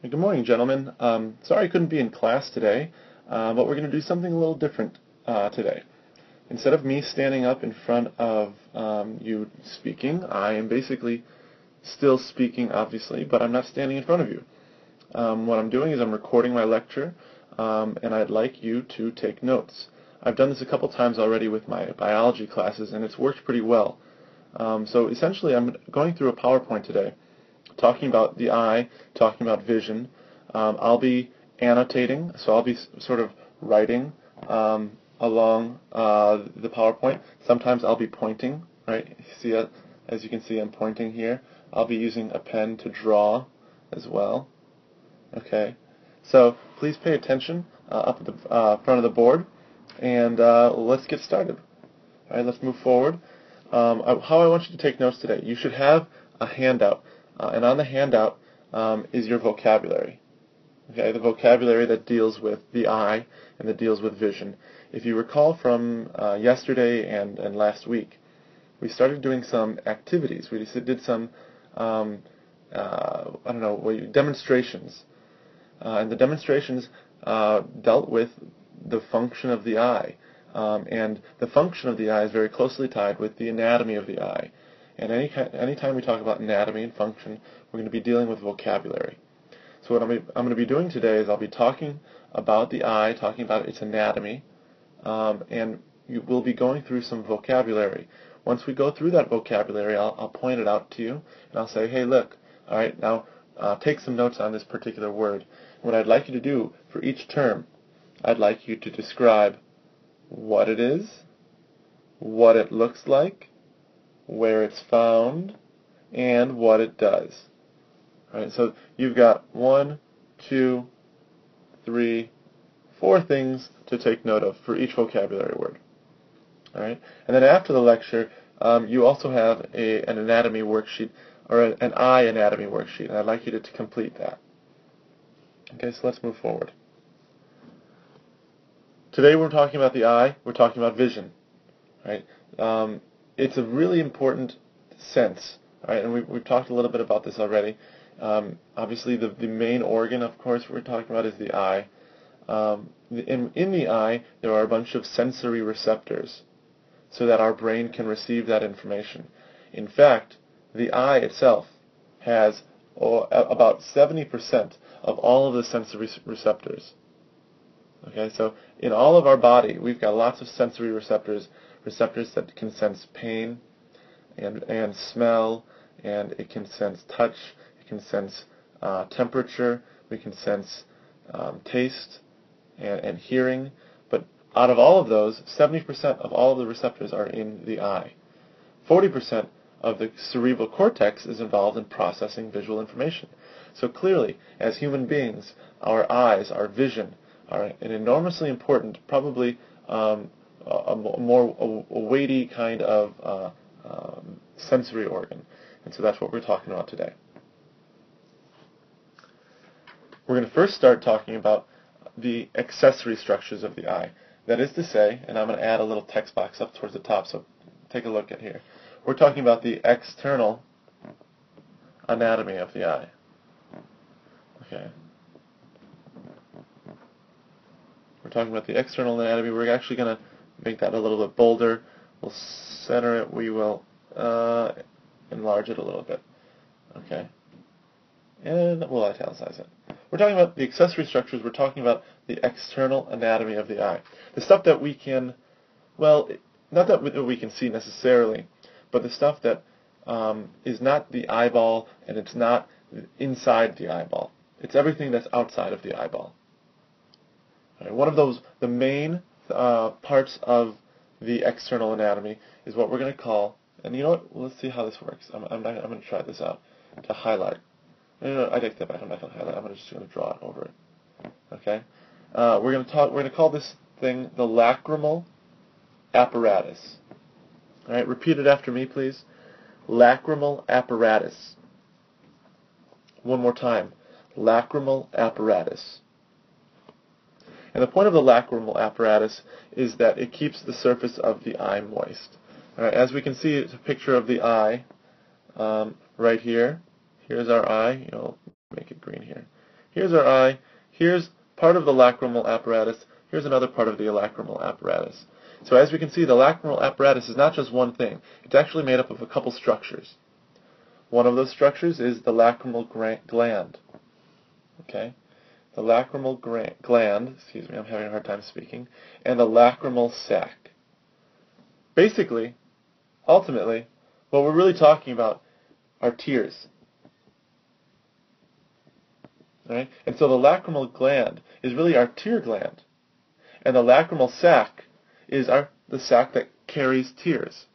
Good morning, gentlemen. Sorry I couldn't be in class today, but we're going to do something a little different today. Instead of me standing up in front of you speaking, I am basically still speaking, obviously, but I'm not standing in front of you. What I'm doing is I'm recording my lecture, and I'd like you to take notes. I've done this a couple times already with my biology classes, and it's worked pretty well. So essentially, I'm going through a PowerPoint today, talking about the eye, talking about vision. I'll be annotating, so I'll be sort of writing along the PowerPoint. Sometimes I'll be pointing, right? See it? As you can see, I'm pointing here. I'll be using a pen to draw as well. Okay, so please pay attention up at the front of the board, and let's get started. All right, let's move forward. How I want you to take notes today. You should have a handout, and on the handout is your vocabulary. Okay, the vocabulary that deals with the eye and that deals with vision. If you recall from yesterday and last week, we started doing some activities. We did some, demonstrations. And the demonstrations dealt with the function of the eye. And the function of the eye is very closely tied with the anatomy of the eye. And anytime we talk about anatomy and function, we're going to be dealing with vocabulary. So what I'm going to be doing today is I'll be talking about the eye, talking about its anatomy, and we'll be going through some vocabulary. Once we go through that vocabulary, I'll point it out to you, and I'll say, hey, look, all right, now take some notes on this particular word. What I'd like you to do for each term, I'd like you to describe what it is, what it looks like, where it's found, and what it does. All right, so you've got 1, 2, 3, 4 things to take note of for each vocabulary word. All right, and then after the lecture, you also have an anatomy worksheet, or an eye anatomy worksheet, and I'd like you to complete that. Okay, so let's move forward. Today we're talking about the eye, we're talking about vision. Right? It's a really important sense, right? And we've talked a little bit about this already. Obviously, the main organ, of course, we're talking about is the eye. In the eye, there are a bunch of sensory receptors so that our brain can receive that information. In fact, the eye itself has about 70% of all of the sensory receptors. Okay, so in all of our body, we've got lots of sensory receptors that can sense pain and smell, and it can sense touch, it can sense temperature, we can sense taste and hearing. But out of all of those, 70% of all of the receptors are in the eye. 40% of the cerebral cortex is involved in processing visual information. So clearly, as human beings, our eyes, our vision, are an enormously important, probably a weighty kind of sensory organ. And so that's what we're talking about today. We're going to first start talking about the accessory structures of the eye. That is to say, and I'm going to add a little text box up towards the top, so take a look at here. We're talking about the external anatomy of the eye. Okay. We're talking about the external anatomy. We're actually going to make that a little bit bolder. We'll center it. We will enlarge it a little bit. Okay. And we'll italicize it. We're talking about the accessory structures. We're talking about the external anatomy of the eye. The stuff that we can, well, not that we can see necessarily, but the stuff that is not the eyeball and it's not inside the eyeball. It's everything that's outside of the eyeball. Right, one of those, the main parts of the external anatomy is what we're going to call, and you know what, let's see how this works. I'm going to try this out, to highlight. No, I take that back, I'm not going to highlight, I'm just going to draw it over it. Okay? We're going to call this thing the lacrimal apparatus. Alright, repeat it after me, please. Lacrimal apparatus. One more time. Lacrimal apparatus. And the point of the lacrimal apparatus is that it keeps the surface of the eye moist. All right, as we can see, it's a picture of the eye right here. Here's our eye. Make it green here. Here's our eye. Here's part of the lacrimal apparatus. Here's another part of the lacrimal apparatus. So as we can see, the lacrimal apparatus is not just one thing. It's actually made up of a couple structures. One of those structures is the lacrimal gland. Okay? The lacrimal gland, excuse me, I'm having a hard time speaking, and the lacrimal sac. Basically, ultimately, what we're really talking about are tears. Right? And so the lacrimal gland is really our tear gland. And the lacrimal sac is the sac that carries tears.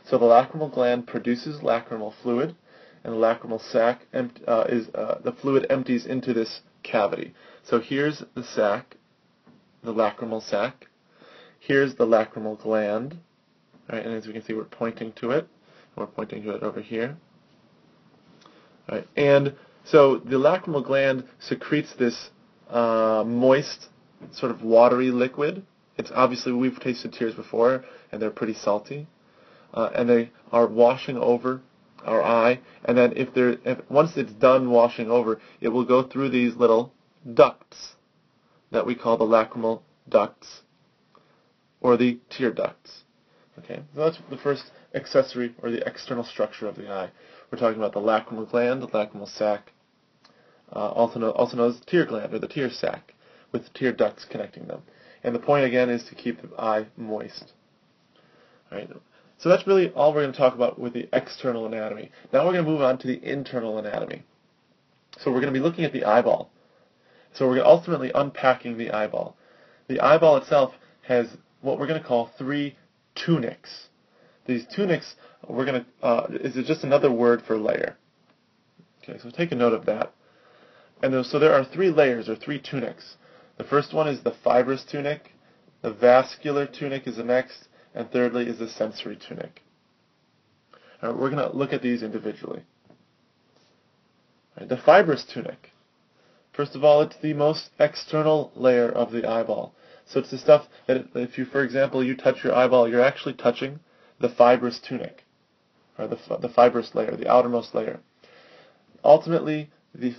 So the lacrimal gland produces lacrimal fluid, and the lacrimal sac the fluid empties into this cavity. So here's the sac, the lacrimal sac. Here's the lacrimal gland, right? And as we can see, we're pointing to it. We're pointing to it over here. Right? And so the lacrimal gland secretes this moist, sort of watery liquid. It's obviously, we've tasted tears before, and they're pretty salty. And they are washing over our eye, and then once it's done washing over, it will go through these little ducts that we call the lacrimal ducts, or the tear ducts. Okay, so that's the first accessory, or the external structure of the eye. We're talking about the lacrimal gland, the lacrimal sac, also known as the tear gland, or the tear sac, with the tear ducts connecting them. And the point, again, is to keep the eye moist. All right. So that's really all we're going to talk about with the external anatomy. Now we're going to move on to the internal anatomy. So we're going to be looking at the eyeball. So we're ultimately unpacking the eyeball. The eyeball itself has what we're going to call 3 tunics. These tunics, is just another word for layer. Okay, so take a note of that. And so there are 3 layers, or 3 tunics. The first one is the fibrous tunic. The vascular tunic is the next. And thirdly is the sensory tunic. All right, we're going to look at these individually. All right, the fibrous tunic. First of all, it's the most external layer of the eyeball. So it's the stuff that if you, for example, you touch your eyeball, you're actually touching the fibrous tunic, or the fibrous layer, the outermost layer. Ultimately, the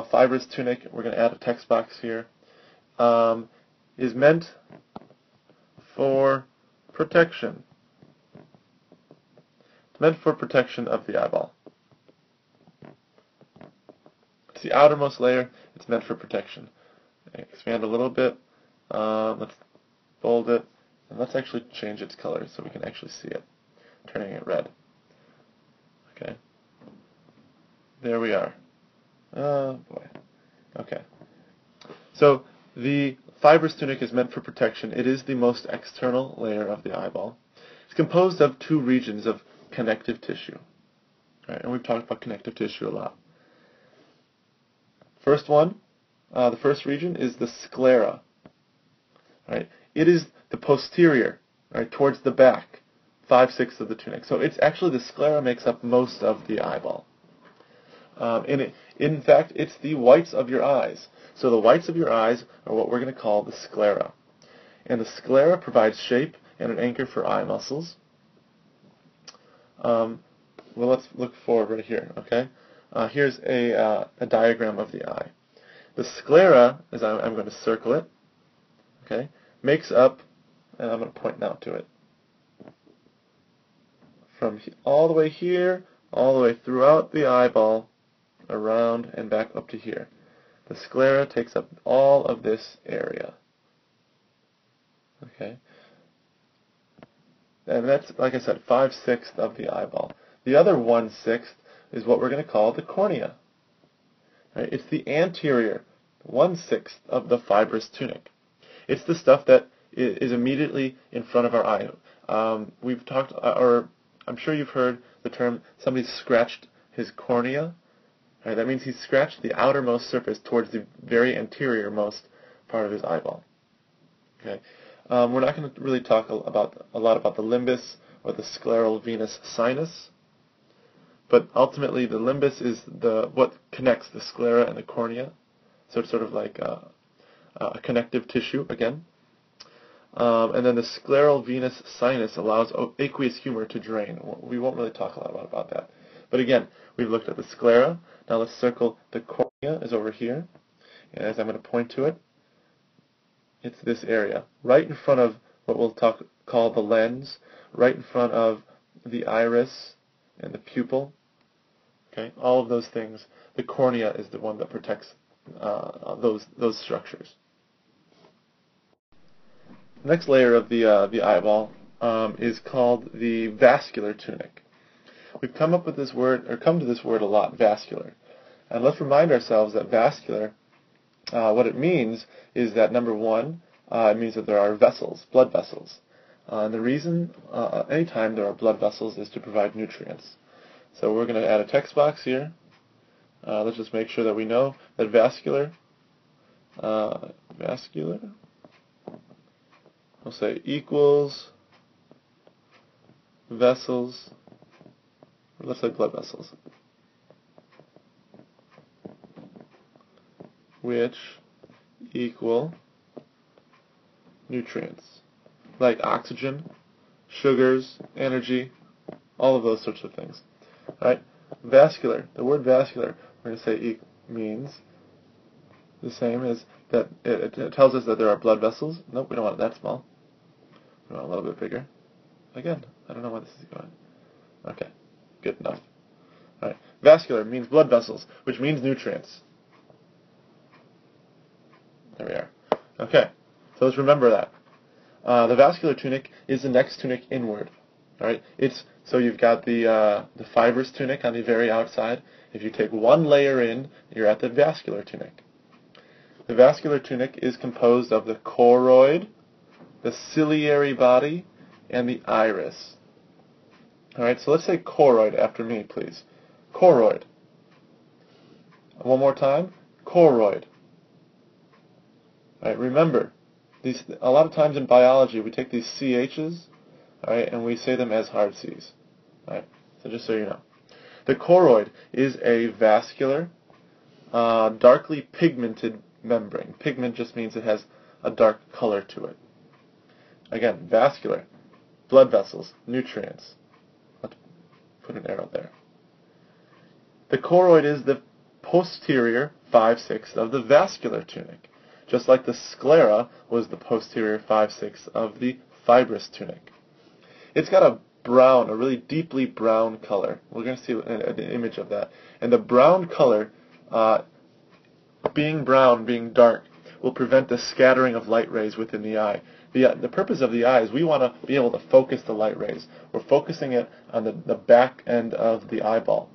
fibrous tunic, we're going to add a text box here, is meant for protection. It's meant for protection of the eyeball. It's the outermost layer. It's meant for protection. Expand a little bit. Let's bold it. And let's actually change its color so we can actually see it. Turning it red. Okay. There we are. Oh, boy. Okay. So the fibrous tunic is meant for protection. It is the most external layer of the eyeball. It's composed of 2 regions of connective tissue. Right, and we've talked about connective tissue a lot. First one, the first region is the sclera. Right? It is the posterior, right, towards the back, 5/6 of the tunic. So it's actually, the sclera makes up most of the eyeball. In fact, it's the whites of your eyes. So the whites of your eyes are what we're going to call the sclera. And the sclera provides shape and an anchor for eye muscles. Well, let's look forward right here, okay? Here's a diagram of the eye. The sclera, as I'm going to circle it, okay, makes up, and I'm going to point now to it, from all the way here, all the way throughout the eyeball, around and back up to here. The sclera takes up all of this area. Okay? And that's, like I said, 5/6 of the eyeball. The other 1/6 is what we're going to call the cornea. Right? It's the anterior 1/6 of the fibrous tunic. It's the stuff that is immediately in front of our eye. We've talked, or I'm sure you've heard the term, somebody scratched his cornea. Right? That means he scratched the outermost surface towards the very anterior-most part of his eyeball. Okay? We're not going to really talk a lot about the limbus or the scleral venous sinus, but ultimately the limbus is what connects the sclera and the cornea. So it's sort of like a connective tissue again. And then the scleral venous sinus allows aqueous humor to drain. We won't really talk a lot about that. But again, we've looked at the sclera. Now let's circle the cornea is over here. And as I'm going to point to it, it's this area, right in front of what we'll call the lens, right in front of the iris and the pupil. Okay, all of those things. The cornea is the one that protects those structures. The next layer of the eyeball is called the vascular tunic. We've come to this word a lot, vascular. And let's remind ourselves that vascular, what it means is that, number one, it means that there are vessels, blood vessels. And the reason anytime there are blood vessels is to provide nutrients. So we're going to add a text box here. Let's just make sure that we know that vascular, we'll say equals vessels, or let's say blood vessels, which equal nutrients, like oxygen, sugars, energy, all of those sorts of things. All right? Vascular, the word vascular, we're going to say means the same as that. It tells us that there are blood vessels. Nope, we don't want it that small. We want it a little bit bigger. Again, I don't know why this is going. Okay, good enough. All right, vascular means blood vessels, which means nutrients. There we are. Okay, so let's remember that. The vascular tunic is the next tunic inward. All right, so you've got the fibrous tunic on the very outside. If you take one layer in, you're at the vascular tunic. The vascular tunic is composed of the choroid, the ciliary body, and the iris. All right, so let's say choroid after me, please. Choroid. One more time. Choroid. All right, remember, a lot of times in biology we take these CHs, all right, and we say them as hard Cs. All right, so just so you know. The choroid is a vascular, darkly pigmented membrane. Pigment just means it has a dark color to it. Again, vascular, blood vessels, nutrients. Let's put an arrow there. The choroid is the posterior 5/6 of the vascular tunic, just like the sclera was the posterior 5/6 of the fibrous tunic. It's got a really deeply brown color. We're going to see an image of that. And the brown color, being brown, being dark, will prevent the scattering of light rays within the eye. The purpose of the eye is we want to be able to focus the light rays. We're focusing it on the back end of the eyeball.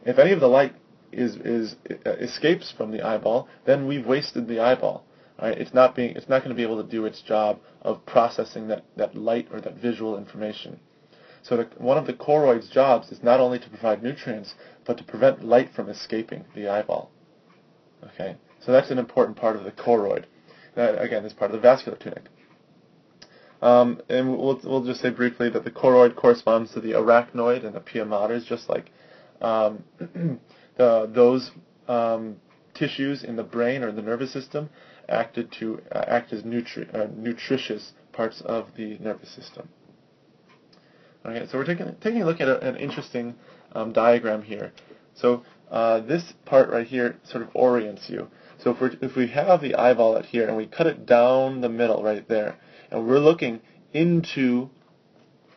If any of the light escapes from the eyeball, then we've wasted the eyeball. Right? It's not going to be able to do its job of processing that light or that visual information. So one of the choroid's jobs is not only to provide nutrients, but to prevent light from escaping the eyeball. Okay, so that's an important part of the choroid. Again, it's part of the vascular tunic. And we'll just say briefly that the choroid corresponds to the arachnoid and the pia mater, just like those tissues in the brain or the nervous system act as nutritious parts of the nervous system. Okay, so we're taking a look at an interesting diagram here. So this part right here sort of orients you. So if we have the eyeball at here and we cut it down the middle right there, and we're looking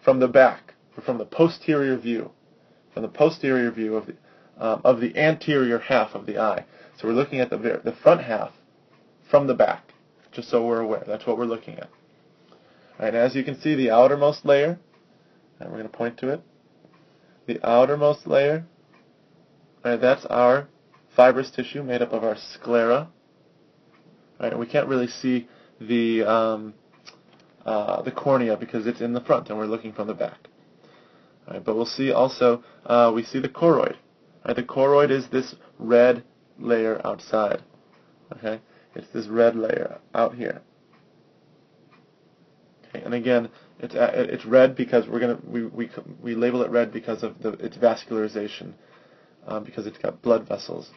from the back, or from the posterior view, of the anterior half of the eye. So we're looking at the front half from the back, just so we're aware. That's what we're looking at. All right, as you can see, the outermost layer, and we're going to point to it, the outermost layer, all right, that's our fibrous tissue made up of our sclera. All right, and we can't really see the cornea because it's in the front and we're looking from the back. All right, but we'll see also, we see the choroid. All right, the choroid is this red layer outside. Okay, it's this red layer out here. Okay, and again, it's red because we label it red because of its vascularization, because it's got blood vessels,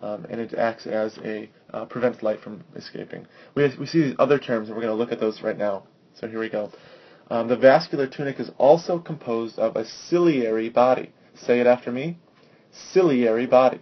and it acts as prevents light from escaping. We see these other terms, and we're going to look at those right now. So here we go. The vascular tunic is also composed of a ciliary body. Say it after me. Ciliary body.